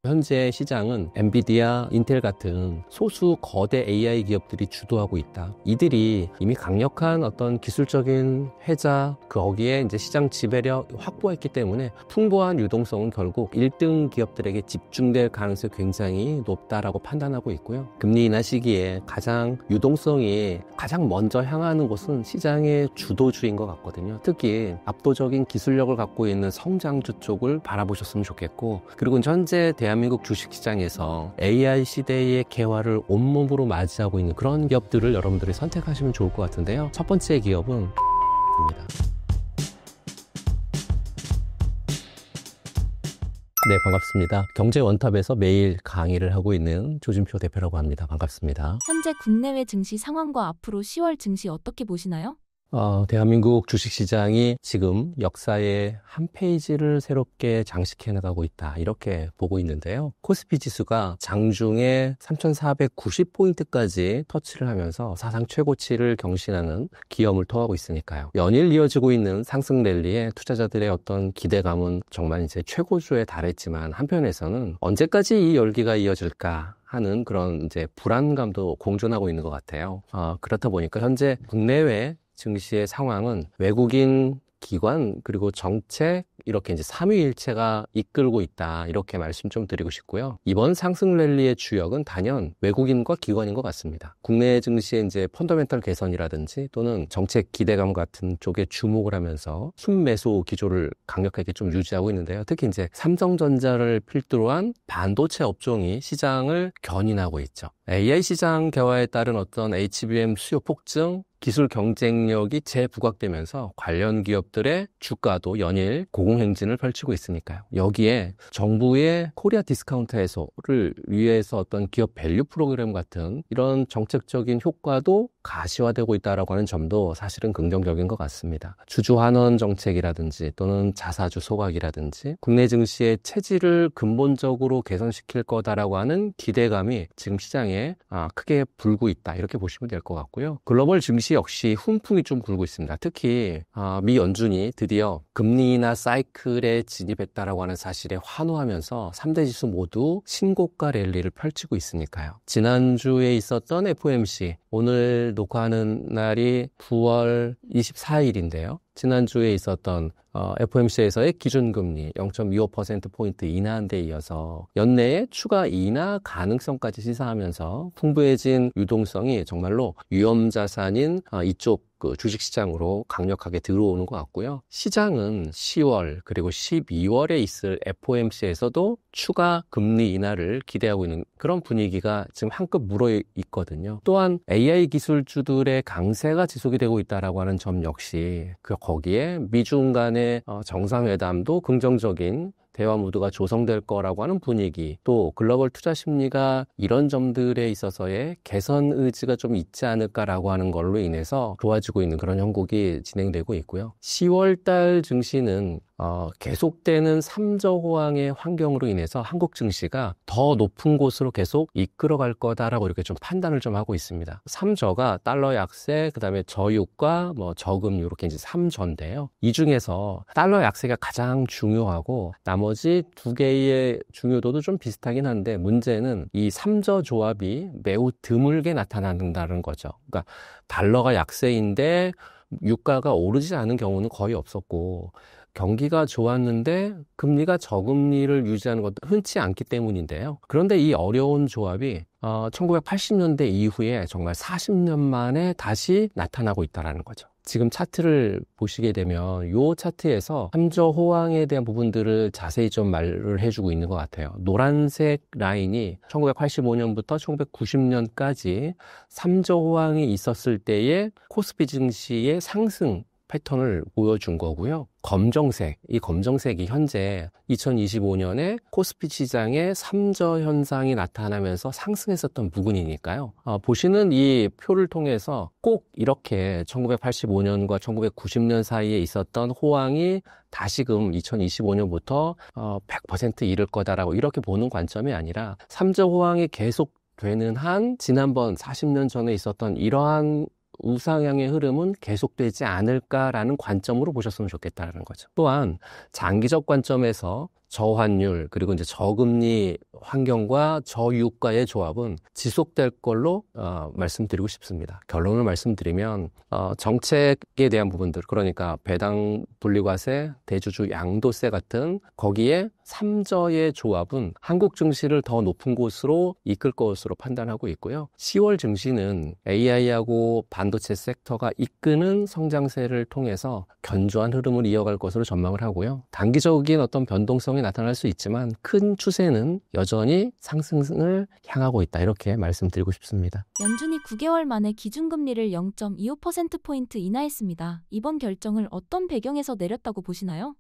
현재 시장은 엔비디아, 인텔 같은 소수 거대 AI 기업들이 주도하고 있다. 이들이 이미 강력한 어떤 기술적인 회자, 거기에 이제 시장 지배력 확보했기 때문에 풍부한 유동성은 결국 1등 기업들에게 집중될 가능성이 굉장히 높다라고 판단하고 있고요. 금리 인하 시기에 가장 유동성이 가장 먼저 향하는 곳은 시장의 주도주인 것 같거든요. 특히 압도적인 기술력을 갖고 있는 성장주 쪽을 바라보셨으면 좋겠고, 그리고 현재 대한민국 주식시장에서 AI 시대의 개화를 온몸으로 맞이하고 있는 그런 기업들을 여러분들이 선택하시면 좋을 것 같은데요. 첫 번째 기업은 입니다. 네, 반갑습니다. 경제원탑에서 매일 강의를 하고 있는 조진표 대표라고 합니다. 반갑습니다. 현재 국내외 증시 상황과 앞으로 10월 증시 어떻게 보시나요? 대한민국 주식시장이 지금 역사의 한 페이지를 새롭게 장식해 나가고 있다, 이렇게 보고 있는데요. 코스피 지수가 장중에 3,490포인트까지 터치를 하면서 사상 최고치를 경신하는 기염을 토하고 있으니까요. 연일 이어지고 있는 상승 랠리에 투자자들의 어떤 기대감은 정말 이제 최고조에 달했지만, 한편에서는 언제까지 이 열기가 이어질까 하는 그런 이제 불안감도 공존하고 있는 것 같아요. 그렇다 보니까 현재 국내외 증시의 상황은 외국인 기관 그리고 정책 이렇게 이제 삼위일체가 이끌고 있다, 이렇게 말씀 좀 드리고 싶고요. 이번 상승 랠리의 주역은 단연 외국인과 기관인 것 같습니다. 국내 증시의 이제 펀더멘털 개선이라든지 또는 정책 기대감 같은 쪽에 주목을 하면서 순매수 기조를 강력하게 좀 유지하고 있는데요. 특히 이제 삼성전자를 필두로 한 반도체 업종이 시장을 견인하고 있죠. AI 시장 개화에 따른 어떤 HBM 수요 폭증, 기술 경쟁력이 재부각되면서 관련 기업들의 주가도 연일 고공행진을 펼치고 있으니까요. 여기에 정부의 코리아 디스카운트 해소를 위해서 어떤 기업 밸류 프로그램 같은 이런 정책적인 효과도 가시화되고 있다고 하는 점도 사실은 긍정적인 것 같습니다. 주주 환원 정책이라든지 또는 자사주 소각이라든지 국내 증시의 체질을 근본적으로 개선시킬 거다라고 하는 기대감이 지금 시장에 크게 불고 있다, 이렇게 보시면 될 것 같고요. 글로벌 증시 역시 훈풍이 좀 불고 있습니다. 특히 미 연준이 드디어 금리 인하 사이클에 진입했다라고 하는 사실에 환호하면서 3대 지수 모두 신고가 랠리를 펼치고 있으니까요. 지난주에 있었던 FOMC, 오늘 녹화하는 날이 9월 24일인데요. 지난주에 있었던 FOMC에서의 기준금리 0.25%포인트 인하한 데 이어서 연내에 추가 인하 가능성까지 시사하면서 풍부해진 유동성이 정말로 위험자산인 이쪽 주식시장으로 강력하게 들어오는 것 같고요. 시장은 10월 그리고 12월에 있을 FOMC에서도 추가 금리 인하를 기대하고 있는 그런 분위기가 지금 한껏 물어있거든요. 또한 AI 기술주들의 강세가 지속이 되고 있다고 하는 점 역시 거기에 미중 간의 정상회담도 긍정적인 대화 무드가 조성될 거라고 하는 분위기, 또 글로벌 투자 심리가 이런 점들에 있어서의 개선 의지가 좀 있지 않을까라고 하는 걸로 인해서 좋아지고 있는 그런 형국이 진행되고 있고요. 10월 달 증시는 계속되는 삼저 호황의 환경으로 인해서 한국 증시가 더 높은 곳으로 계속 이끌어갈 거다라고 이렇게 좀 판단을 좀 하고 있습니다. 삼저가 달러 약세, 그 다음에 저유가, 저금리, 이렇게 이제 3저인데요. 이 중에서 달러 약세가 가장 중요하고 나머지 두 개의 중요도도 좀 비슷하긴 한데, 문제는 이 삼저 조합이 매우 드물게 나타난다는 거죠. 그러니까 달러가 약세인데 유가가 오르지 않은 경우는 거의 없었고, 경기가 좋았는데 금리가 저금리를 유지하는 것도 흔치 않기 때문인데요. 그런데 이 어려운 조합이 1980년대 이후에 정말 40년 만에 다시 나타나고 있다는 거죠. 지금 차트를 보시게 되면 이 차트에서 삼저 호황에 대한 부분들을 자세히 좀 말을 해주고 있는 것 같아요. 노란색 라인이 1985년부터 1990년까지 삼저 호황이 있었을 때의 코스피 증시의 상승 패턴을 보여준 거고요. 이 검정색이 현재 2025년에 코스피 시장에 삼저 현상이 나타나면서 상승했었던 부분이니까요. 보시는 이 표를 통해서 꼭 이렇게 1985년과 1990년 사이에 있었던 호황이 다시금 2025년부터 100% 이를 거다라고 이렇게 보는 관점이 아니라 삼저 호황이 계속 되는 한 지난번 40년 전에 있었던 이러한 우상향의 흐름은 계속되지 않을까라는 관점으로 보셨으면 좋겠다는 거죠. 또한 장기적 관점에서 저환율 그리고 이제 저금리 환경과 저유가의 조합은 지속될 걸로 말씀드리고 싶습니다. 결론을 말씀드리면 정책에 대한 부분들, 그러니까 배당 분리과세, 대주주 양도세 같은 거기에 삼저의 조합은 한국 증시를 더 높은 곳으로 이끌 것으로 판단하고 있고요. 10월 증시는 AI하고 반도체 섹터가 이끄는 성장세를 통해서 견조한 흐름을 이어갈 것으로 전망을 하고요. 단기적인 어떤 변동성이 나타날 수 있지만 큰 추세는 여전히 상승을 향하고 있다. 이렇게 말씀드리고 싶습니다. 연준이 9개월 만에 기준금리를 0.25%포인트 인하했습니다. 이번 결정을 어떤 배경에서 내렸다고 보시나요?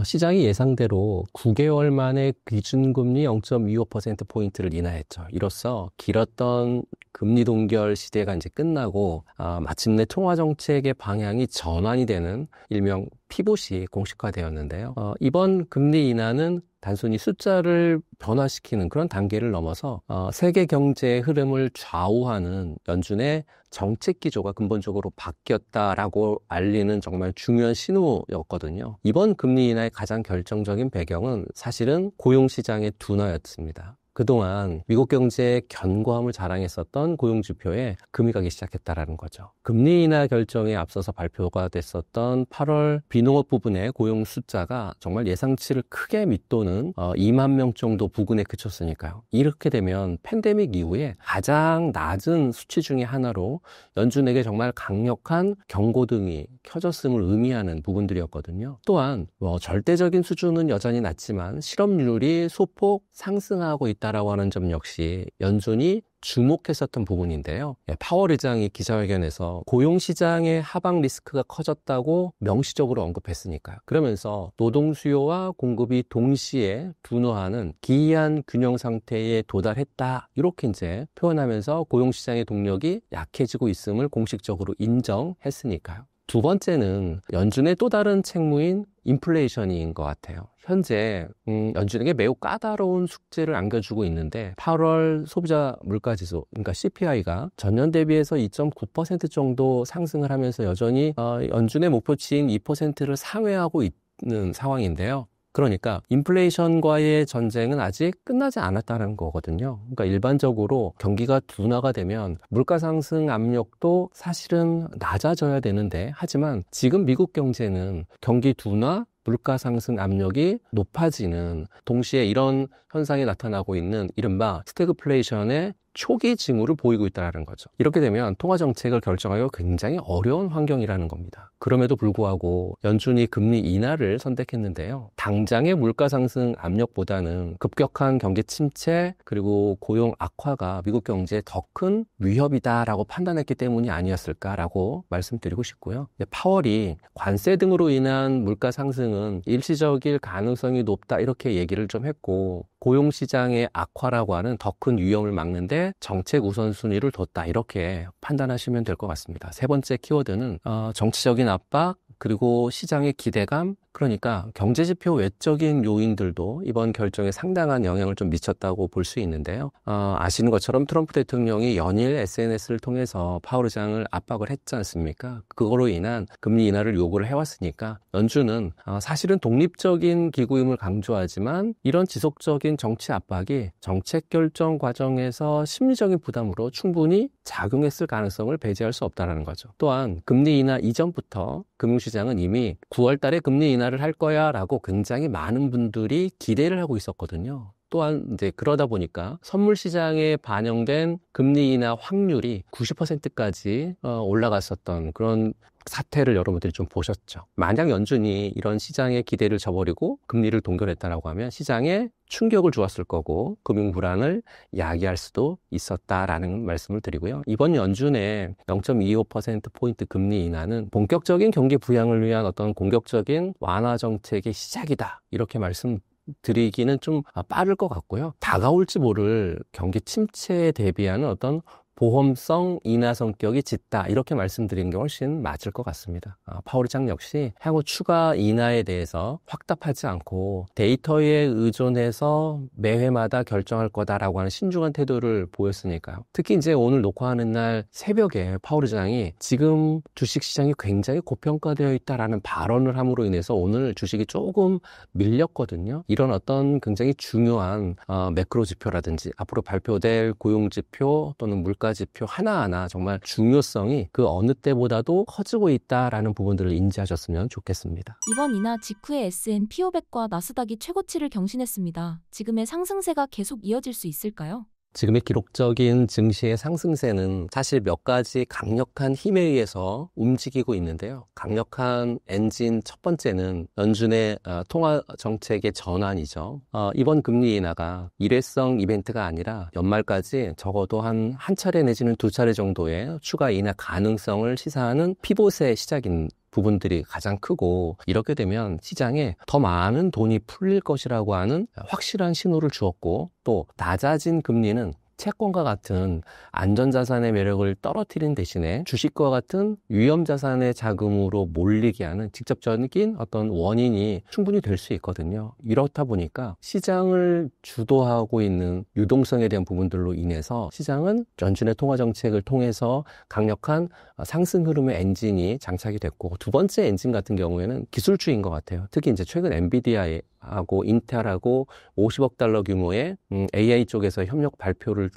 시장이 예상대로 9개월 만에 기준금리 0.25%포인트를 인하했죠. 이로써 길었던 금리 동결 시대가 이제 끝나고 마침내 통화정책의 방향이 전환이 되는 일명 피봇이 공식화되었는데요. 이번 금리 인하는 단순히 숫자를 변화시키는 그런 단계를 넘어서 세계 경제의 흐름을 좌우하는 연준의 정책 기조가 근본적으로 바뀌었다라고 알리는 정말 중요한 신호였거든요. 이번 금리 인하의 가장 결정적인 배경은 사실은 고용시장의 둔화였습니다. 그동안 미국 경제의 견고함을 자랑했었던 고용지표에 금이 가기 시작했다라는 거죠. 금리 인하 결정에 앞서서 발표가 됐었던 8월 비농업 부분의 고용 숫자가 정말 예상치를 크게 밑도는 2만 명 정도 부근에 그쳤으니까요. 이렇게 되면 팬데믹 이후에 가장 낮은 수치 중에 하나로 연준에게 정말 강력한 경고등이 켜졌음을 의미하는 부분들이었거든요. 또한 절대적인 수준은 여전히 낮지만 실업률이 소폭 상승하고 있다라고 하는 점 역시 연준이 주목했었던 부분인데요. 파월 의장이 기자회견에서 고용시장의 하방 리스크가 커졌다고 명시적으로 언급했으니까요. 그러면서 노동 수요와 공급이 동시에 둔화하는 기이한 균형 상태에 도달했다. 이렇게 이제 표현하면서 고용시장의 동력이 약해지고 있음을 공식적으로 인정했으니까요. 두 번째는 연준의 또 다른 책무인 인플레이션인 것 같아요. 현재 연준에게 매우 까다로운 숙제를 안겨주고 있는데 8월 소비자 물가지수, 그러니까 CPI가 전년 대비해서 2.9% 정도 상승을 하면서 여전히 연준의 목표치인 2%를 상회하고 있는 상황인데요. 그러니까 인플레이션과의 전쟁은 아직 끝나지 않았다는 거거든요. 그러니까 일반적으로 경기가 둔화가 되면 물가 상승 압력도 사실은 낮아져야 되는데, 하지만 지금 미국 경제는 경기 둔화, 물가 상승 압력이 높아지는 동시에 이런 현상이 나타나고 있는 이른바 스태그플레이션의 초기 징후를 보이고 있다는 거죠. 이렇게 되면 통화정책을 결정하기가 굉장히 어려운 환경이라는 겁니다. 그럼에도 불구하고 연준이 금리 인하를 선택했는데요. 당장의 물가 상승 압력보다는 급격한 경기 침체 그리고 고용 악화가 미국 경제에 더 큰 위협이다라고 판단했기 때문이 아니었을까라고 말씀드리고 싶고요. 파월이 관세 등으로 인한 물가 상승은 일시적일 가능성이 높다 이렇게 얘기를 좀 했고, 고용시장의 악화라고 하는 더 큰 위험을 막는데 정책 우선순위를 뒀다 이렇게 판단하시면 될 것 같습니다. 세 번째 키워드는 정치적인 압박 그리고 시장의 기대감, 그러니까 경제지표 외적인 요인들도 이번 결정에 상당한 영향을 좀 미쳤다고 볼 수 있는데요. 아시는 것처럼 트럼프 대통령이 연일 SNS를 통해서 파월 의장을 압박을 했지 않습니까? 그거로 인한 금리 인하를 요구를 해왔으니까 연준은 사실은 독립적인 기구임을 강조하지만 이런 지속적인 정치 압박이 정책 결정 과정에서 심리적인 부담으로 충분히 작용했을 가능성을 배제할 수 없다는 거죠. 또한 금리 인하 이전부터 금융시장은 이미 9월 달에 금리 인하를 할 거야 라고 굉장히 많은 분들이 기대를 하고 있었거든요. 또한 이제 그러다 보니까 선물 시장에 반영된 금리 인하 확률이 90%까지 올라갔었던 그런 사태를 여러분들이 좀 보셨죠. 만약 연준이 이런 시장의 기대를 저버리고 금리를 동결했다라고 하면 시장에 충격을 주었을 거고 금융 불안을 야기할 수도 있었다라는 말씀을 드리고요. 이번 연준의 0.25%포인트 금리 인하는 본격적인 경기 부양을 위한 어떤 공격적인 완화 정책의 시작이다. 이렇게 말씀드리기는 좀 빠를 것 같고요. 다가올지 모를 경기 침체에 대비하는 어떤 보험성 인하 성격이 짙다 이렇게 말씀드리는 게 훨씬 맞을 것 같습니다. 파월 의장 역시 향후 추가 인하에 대해서 확답하지 않고 데이터에 의존해서 매회마다 결정할 거다라고 하는 신중한 태도를 보였으니까요. 특히 이제 오늘 녹화하는 날 새벽에 파월 의장이 지금 주식시장이 굉장히 고평가되어 있다라는 발언을 함으로 인해서 오늘 주식이 조금 밀렸거든요. 이런 어떤 굉장히 중요한 매크로 지표라든지 앞으로 발표될 고용지표 또는 물가지표 하나하나 정말 중요성이 그 어느 때보다도 커지고 있다라는 부분들을 인지하셨으면 좋겠습니다. 이번 인하 직후에 S&P 500과 나스닥이 최고치를 경신했습니다. 지금의 상승세가 계속 이어질 수 있을까요? 지금의 기록적인 증시의 상승세는 사실 몇 가지 강력한 힘에 의해서 움직이고 있는데요. 강력한 엔진 첫 번째는 연준의 통화 정책의 전환이죠. 이번 금리 인하가 일회성 이벤트가 아니라 연말까지 적어도 한 차례 내지는 두 차례 정도의 추가 인하 가능성을 시사하는 피봇의 시작인 부분들이 가장 크고, 이렇게 되면 시장에 더 많은 돈이 풀릴 것이라고 하는 확실한 신호를 주었고, 또 낮아진 금리는 채권과 같은 안전자산의 매력을 떨어뜨린 대신에 주식과 같은 위험자산의 자금으로 몰리게 하는 직접적인 어떤 원인이 충분히 될 수 있거든요. 이렇다 보니까 시장을 주도하고 있는 유동성에 대한 부분들로 인해서 시장은 연준의 통화정책을 통해서 강력한 상승 흐름의 엔진이 장착이 됐고, 두 번째 엔진 같은 경우에는 기술주인 것 같아요. 특히 이제 최근 엔비디아하고 인텔하고 50억 달러 규모의 AI 쪽에서 협력 발표를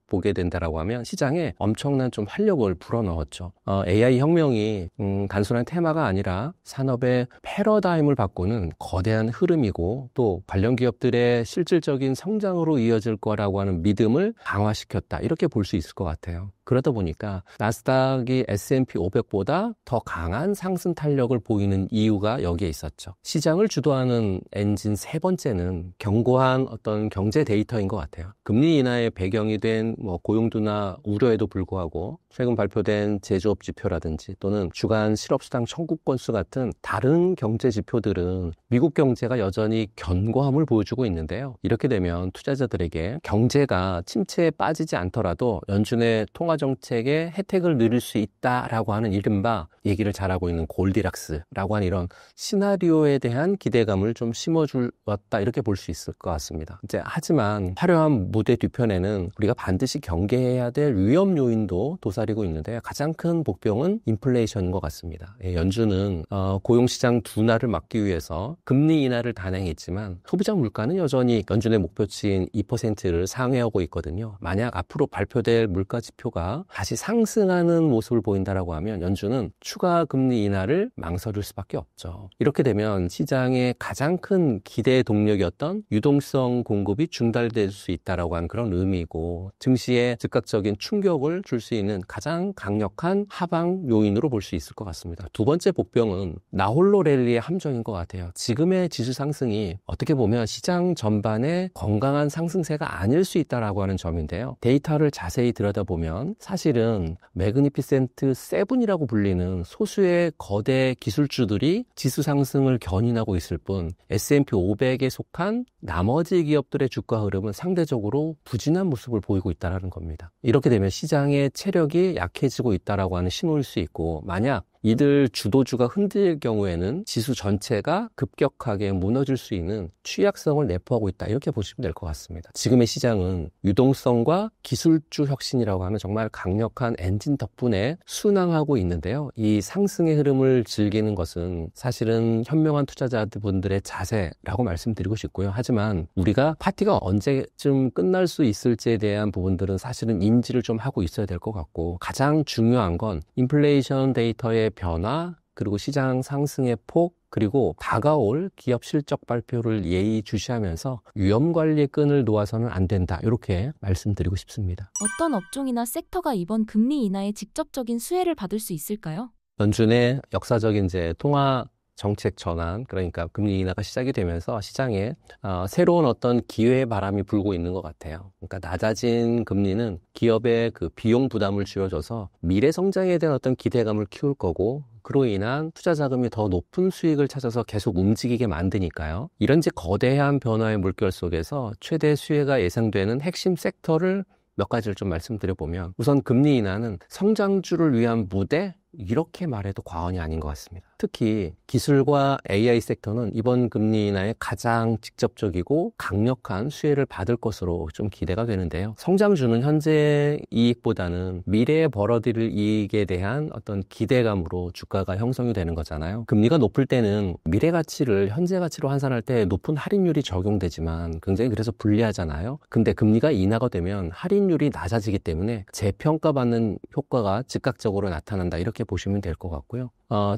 보게 된다라고 하면 시장에 엄청난 좀 활력을 불어넣었죠. AI 혁명이 단순한 테마가 아니라 산업의 패러다임을 바꾸는 거대한 흐름이고, 또 관련 기업들의 실질적인 성장으로 이어질 거라고 하는 믿음을 강화시켰다, 이렇게 볼 수 있을 것 같아요. 그러다 보니까 나스닥이 S&P 500보다 더 강한 상승 탄력을 보이는 이유가 여기에 있었죠. 시장을 주도하는 엔진 세 번째는 견고한 어떤 경제 데이터인 것 같아요. 금리 인하의 배경이 된 고용도나 우려에도 불구하고 최근 발표된 제조업 지표라든지 또는 주간 실업수당 청구 건수 같은 다른 경제 지표들은 미국 경제가 여전히 견고함을 보여주고 있는데요. 이렇게 되면 투자자들에게 경제가 침체에 빠지지 않더라도 연준의 통화 정책의 혜택을 누릴 수 있다라고 하는 이른바 얘기를 잘하고 있는 골디락스라고 하는 이런 시나리오에 대한 기대감을 좀 심어주었다, 이렇게 볼 수 있을 것 같습니다. 하지만 화려한 무대 뒤편에는 우리가 반드시 경계해야 될 위험 요인도 도사리고 있는데, 가장 큰 복병은 인플레이션인 것 같습니다. 연준은 고용시장 둔화를 막기 위해서 금리 인하를 단행했지만 소비자 물가는 여전히 연준의 목표치인 2%를 상회하고 있거든요. 만약 앞으로 발표될 물가 지표가 다시 상승하는 모습을 보인다라고 하면 연준은 추가 금리 인하를 망설일 수밖에 없죠. 이렇게 되면 시장의 가장 큰 기대 동력이었던 유동성 공급이 중단될 수 있다라고 하는 그런 의미이고, 증시에 즉각적인 충격을 줄 수 있는 가장 강력한 하방 요인으로 볼 수 있을 것 같습니다. 두 번째 복병은 나홀로 랠리의 함정인 것 같아요. 지금의 지수 상승이 어떻게 보면 시장 전반의 건강한 상승세가 아닐 수 있다라고 하는 점인데요. 데이터를 자세히 들여다보면 사실은 매그니피센트 7이라고 불리는 소수의 거대 기술주들이 지수 상승을 견인하고 있을 뿐, S&P 500에 속한 나머지 기업들의 주가 흐름은 상대적으로 부진한 모습을 보이고 있다는 겁니다. 이렇게 되면 시장의 체력이 약해지고 있다라고 하는 신호일 수 있고, 만약 이들 주도주가 흔들릴 경우에는 지수 전체가 급격하게 무너질 수 있는 취약성을 내포하고 있다, 이렇게 보시면 될 것 같습니다. 지금의 시장은 유동성과 기술주 혁신이라고 하는 정말 강력한 엔진 덕분에 순항하고 있는데요. 이 상승의 흐름을 즐기는 것은 사실은 현명한 투자자분들의 자세라고 말씀드리고 싶고요. 하지만 우리가 파티가 언제쯤 끝날 수 있을지에 대한 부분들은 사실은 인지를 좀 하고 있어야 될 것 같고, 가장 중요한 건 인플레이션 데이터의 변화, 그리고 시장 상승의 폭, 그리고 다가올 기업 실적 발표를 예의주시하면서 위험 관리의 끈을 놓아서는 안 된다, 이렇게 말씀드리고 싶습니다. 어떤 업종이나 섹터가 이번 금리 인하의 직접적인 수혜를 받을 수 있을까요? 연준의 역사적인 통화 정책 전환, 그러니까 금리 인하가 시작이 되면서 시장에 새로운 어떤 기회의 바람이 불고 있는 것 같아요. 그러니까 낮아진 금리는 기업의 그 비용 부담을 줄여줘서 미래 성장에 대한 어떤 기대감을 키울 거고, 그로 인한 투자 자금이 더 높은 수익을 찾아서 계속 움직이게 만드니까요. 이런 거대한 변화의 물결 속에서 최대 수혜가 예상되는 핵심 섹터를 몇 가지를 좀 말씀드려보면, 우선 금리 인하는 성장주를 위한 무대, 이렇게 말해도 과언이 아닌 것 같습니다. 특히 기술과 AI 섹터는 이번 금리 인하에 가장 직접적이고 강력한 수혜를 받을 것으로 좀 기대가 되는데요. 성장주는 현재 이익보다는 미래에 벌어들일 이익에 대한 어떤 기대감으로 주가가 형성이 되는 거잖아요. 금리가 높을 때는 미래 가치를 현재 가치로 환산할 때 높은 할인율이 적용되지만 굉장히 그래서 불리하잖아요. 근데 금리가 인하가 되면 할인율이 낮아지기 때문에 재평가받는 효과가 즉각적으로 나타난다, 이렇게 보시면 될 것 같고요.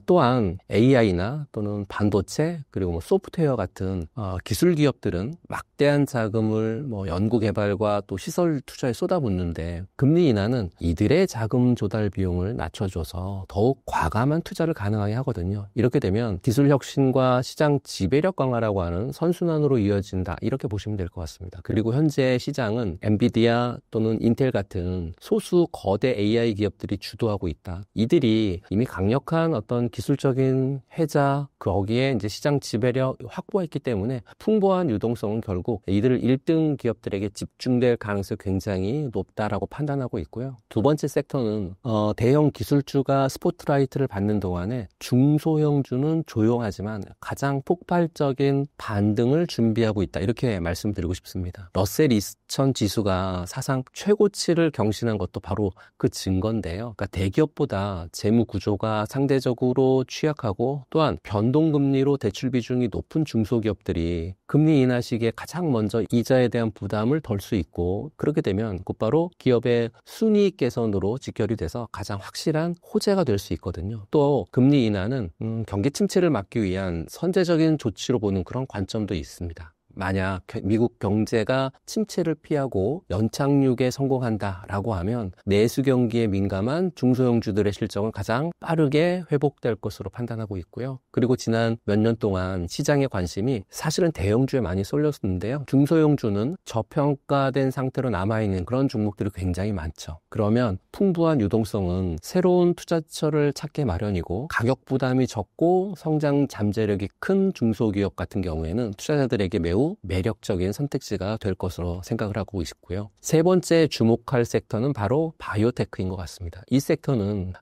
또한 AI나 또는 반도체 그리고 뭐 소프트웨어 같은 기술 기업들은 막대한 자금을 연구 개발과 또 시설 투자에 쏟아붓는데, 금리 인하는 이들의 자금 조달 비용을 낮춰줘서 더욱 과감한 투자를 가능하게 하거든요. 이렇게 되면 기술 혁신과 시장 지배력 강화라고 하는 선순환으로 이어진다, 이렇게 보시면 될 것 같습니다. 그리고 현재 시장은 엔비디아 또는 인텔 같은 소수 거대 AI 기업들이 주도하고 있다. 이들이 이미 강력한 어떤 기술적인 혜자, 거기에 이제 시장 지배력 확보했기 때문에 풍부한 유동성은 결국 이들 1등 기업들에게 집중될 가능성이 굉장히 높다라고 판단하고 있고요. 두 번째 섹터는 대형 기술주가 스포트라이트를 받는 동안에 중소형주는 조용하지만 가장 폭발적인 반등을 준비하고 있다, 이렇게 말씀드리고 싶습니다. 러셀 2000 지수가 사상 최고치를 경신한 것도 바로 그 증거인데요. 그러니까 대기업보다 재무 구조가 상대적으로 취약하고 또한 변동금리로 대출 비중이 높은 중소기업들이 금리 인하 시기에 가장 먼저 이자에 대한 부담을 덜 수 있고, 그렇게 되면 곧바로 기업의 순이익 개선으로 직결이 돼서 가장 확실한 호재가 될 수 있거든요. 또 금리 인하는 경기 침체를 막기 위한 선제적인 조치로 보는 그런 관점도 있습니다. 만약 미국 경제가 침체를 피하고 연착륙에 성공한다라고 하면 내수 경기에 민감한 중소형주들의 실적은 가장 빠르게 회복될 것으로 판단하고 있고요. 그리고 지난 몇 년 동안 시장의 관심이 사실은 대형주에 많이 쏠렸는데요. 중소형주는 저평가된 상태로 남아있는 그런 종목들이 굉장히 많죠. 그러면 풍부한 유동성은 새로운 투자처를 찾기 마련이고, 가격 부담이 적고 성장 잠재력이 큰 중소기업 같은 경우에는 투자자들에게 매우 매력적인 선택지가 될 것으로 생각을 하고 있고요. 세 번째 주목할 섹터는 바로 바이오테크인 것 같습니다. 이 섹터는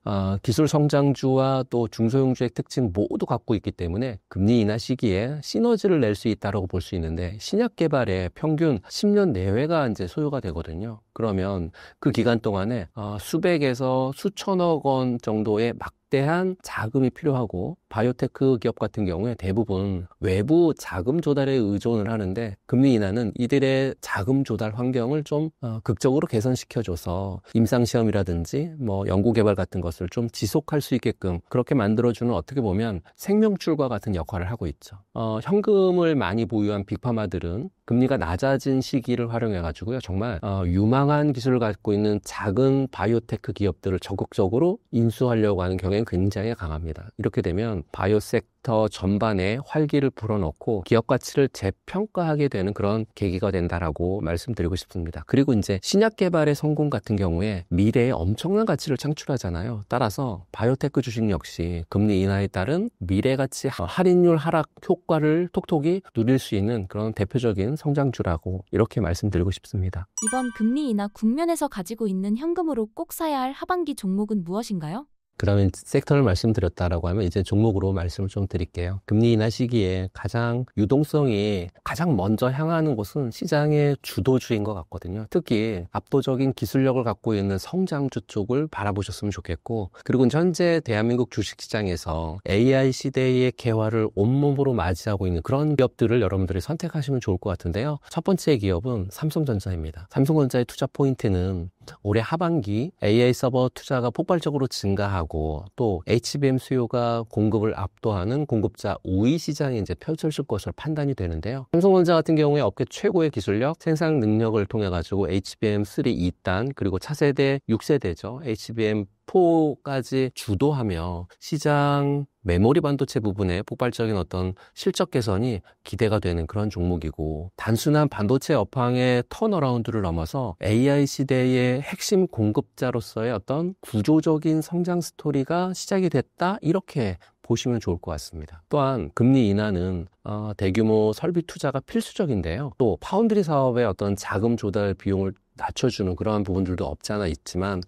기술 성장주와 또 중소형주의 특징 모두 갖고 있기 때문에 금리 인하 시기에 시너지를 낼 수 있다고 볼 수 있는데, 신약 개발에 평균 10년 내외가 이제 소요가 되거든요. 그러면 그 기간 동안에 수백에서 수천억 원 정도의 막대한 자금이 필요하고, 바이오테크 기업 같은 경우에 대부분 외부 자금 조달에 의존을 하는데, 금리 인하는 이들의 자금 조달 환경을 좀 극적으로 개선시켜줘서 임상시험이라든지 연구개발 같은 것을 좀 지속할 수 있게끔 그렇게 만들어주는, 어떻게 보면 생명줄과 같은 역할을 하고 있죠. 현금을 많이 보유한 빅파마들은 금리가 낮아진 시기를 활용해가지고요, 정말 유망한 기술을 갖고 있는 작은 바이오테크 기업들을 적극적으로 인수하려고 하는 경향이 굉장히 강합니다. 이렇게 되면 바이오 섹터 전반에 활기를 불어넣고 기업 가치를 재평가하게 되는 그런 계기가 된다라고 말씀드리고 싶습니다. 그리고 이제 신약 개발의 성공 같은 경우에 미래에 엄청난 가치를 창출하잖아요. 따라서 바이오테크 주식 역시 금리 인하에 따른 미래 가치 할인율 하락 효과를 톡톡히 누릴 수 있는 그런 대표적인 성장주라고 이렇게 말씀드리고 싶습니다. 이번 금리 인하 국면에서 가지고 있는 현금으로 꼭 사야 할 하반기 종목은 무엇인가요? 그러면 섹터를 말씀드렸다라고 하면 이제 종목으로 말씀을 좀 드릴게요. 금리 인하 시기에 가장 유동성이 가장 먼저 향하는 곳은 시장의 주도주인 것 같거든요. 특히 압도적인 기술력을 갖고 있는 성장주 쪽을 바라보셨으면 좋겠고, 그리고 현재 대한민국 주식시장에서 AI 시대의 개화를 온몸으로 맞이하고 있는 그런 기업들을 여러분들이 선택하시면 좋을 것 같은데요. 첫 번째 기업은 삼성전자입니다. 삼성전자의 투자 포인트는 올해 하반기 AI 서버 투자가 폭발적으로 증가하고, 또 HBM 수요가 공급을 압도하는 공급자 우위 시장이 이제 펼쳐질 것으로 판단이 되는데요. 삼성전자 같은 경우에 업계 최고의 기술력, 생산 능력을 통해 가지고 HBM3 2단 그리고 차세대 6세대죠. HBM4까지 주도하며 시장 메모리 반도체 부분에 폭발적인 어떤 실적 개선이 기대가 되는 그런 종목이고, 단순한 반도체 업황의 턴어라운드를 넘어서 AI 시대의 핵심 공급자로서의 어떤 구조적인 성장 스토리가 시작이 됐다, 이렇게 보시면 좋을 것 같습니다. 또한 금리 인하는 대규모 설비 투자가 필수적인데요. 또 파운드리 사업의 어떤 자금 조달 비용을 낮춰주는 그러한 부분들도 없지 않아 있지만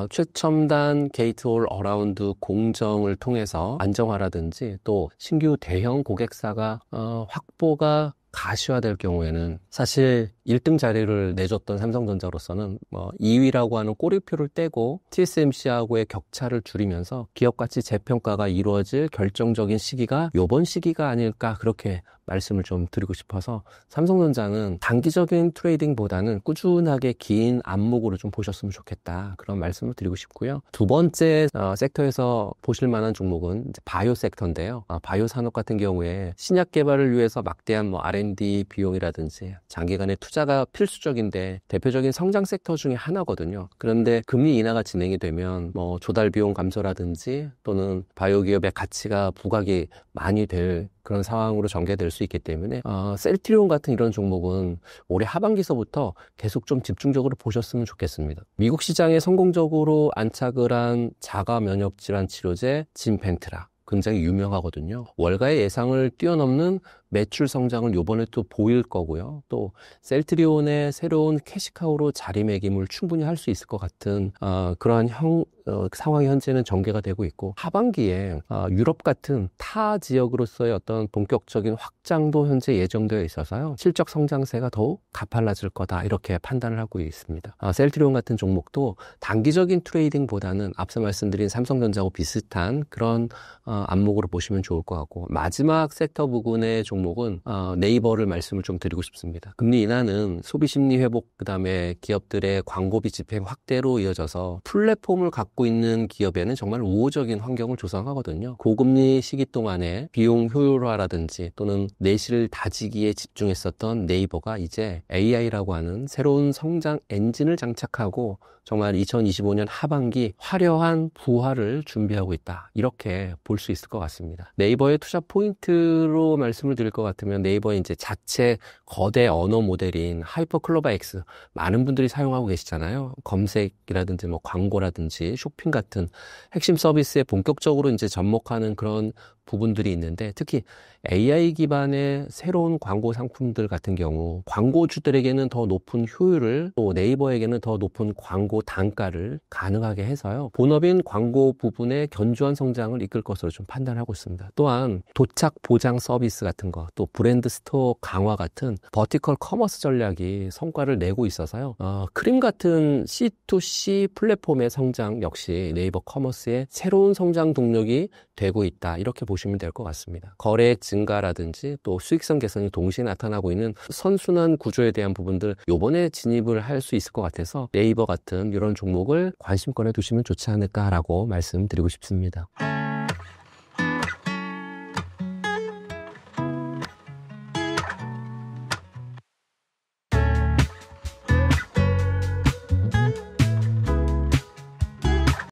최첨단 게이트 올 어라운드 공정을 통해서 안정화라든지 또 신규 대형 고객사가 확보가 가시화될 경우에는 사실 1등 자리를 내줬던 삼성전자로서는 2위라고 하는 꼬리표를 떼고 TSMC하고의 격차를 줄이면서 기업 가치 재평가가 이루어질 결정적인 시기가 이번 시기가 아닐까 그렇게 말씀을 좀 드리고 싶어서 삼성전자는 단기적인 트레이딩보다는 꾸준하게 긴 안목으로 좀 보셨으면 좋겠다 그런 말씀을 드리고 싶고요. 두 번째 섹터에서 보실 만한 종목은 이제 바이오 섹터인데요. 바이오 산업 같은 경우에 신약 개발을 위해서 막대한 R&D 비용이라든지 장기간의 투자가 필수적인데 대표적인 성장 섹터 중에 하나거든요. 그런데 금리 인하가 진행이 되면 조달 비용 감소라든지 또는 바이오 기업의 가치가 부각이 많이 될 그런 상황으로 전개될 수 있기 때문에 셀트리온 같은 이런 종목은 올해 하반기서부터 계속 좀 집중적으로 보셨으면 좋겠습니다. 미국 시장에 성공적으로 안착을 한 자가 면역 질환 치료제 진펜트라 굉장히 유명하거든요. 월가의 예상을 뛰어넘는 매출 성장을 이번에 또 보일 거고요. 또 셀트리온의 새로운 캐시카우로 자리매김을 충분히 할 수 있을 것 같은 그러한 상황이 현재는 전개가 되고 있고 하반기에 유럽 같은 타 지역으로서의 어떤 본격적인 확장도 현재 예정되어 있어서요. 실적 성장세가 더욱 가팔라질 거다 이렇게 판단을 하고 있습니다. 셀트리온 같은 종목도 단기적인 트레이딩보다는 앞서 말씀드린 삼성전자하고 비슷한 그런 안목으로 보시면 좋을 것 같고 마지막 섹터 부분의 종목은 네이버를 말씀을 좀 드리고 싶습니다. 금리 인하는 소비 심리 회복 그다음에 기업들의 광고비 집행 확대로 이어져서 플랫폼을 갖고 있는 기업에는 정말 우호적인 환경을 조성하거든요. 고금리 시기 동안에 비용 효율화라든지 또는 내실을 다지기에 집중했었던 네이버가 이제 AI라고 하는 새로운 성장 엔진을 장착하고 정말 2025년 하반기 화려한 부활을 준비하고 있다. 이렇게 볼 수 있을 것 같습니다. 네이버의 투자 포인트로 말씀을 드릴 것 같으면 네이버의 이제 자체 거대 언어 모델인 하이퍼클로바 X 많은 분들이 사용하고 계시잖아요. 검색이라든지 광고라든지 쇼핑 같은 핵심 서비스에 본격적으로 이제 접목하는 그런 부분들이 있는데 특히 AI 기반의 새로운 광고 상품들 같은 경우 광고주들에게는 더 높은 효율을 또 네이버에게는 더 높은 광고 단가를 가능하게 해서요. 본업인 광고 부분의 견조한 성장을 이끌 것으로 좀 판단하고 있습니다. 또한 도착 보장 서비스 같은 거 또 브랜드 스토어 강화 같은 버티컬 커머스 전략이 성과를 내고 있어서요. 크림 같은 C2C 플랫폼의 성장 역시 네이버 커머스의 새로운 성장 동력이 되고 있다. 이렇게 보시면 될 것 같습니다. 거래액 증가라든지 또 수익성 개선이 동시에 나타나고 있는 선순환 구조에 대한 부분들 요번에 진입을 할 수 있을 것 같아서 네이버 같은 이런 종목을 관심권에 두시면 좋지 않을까라고 말씀드리고 싶습니다.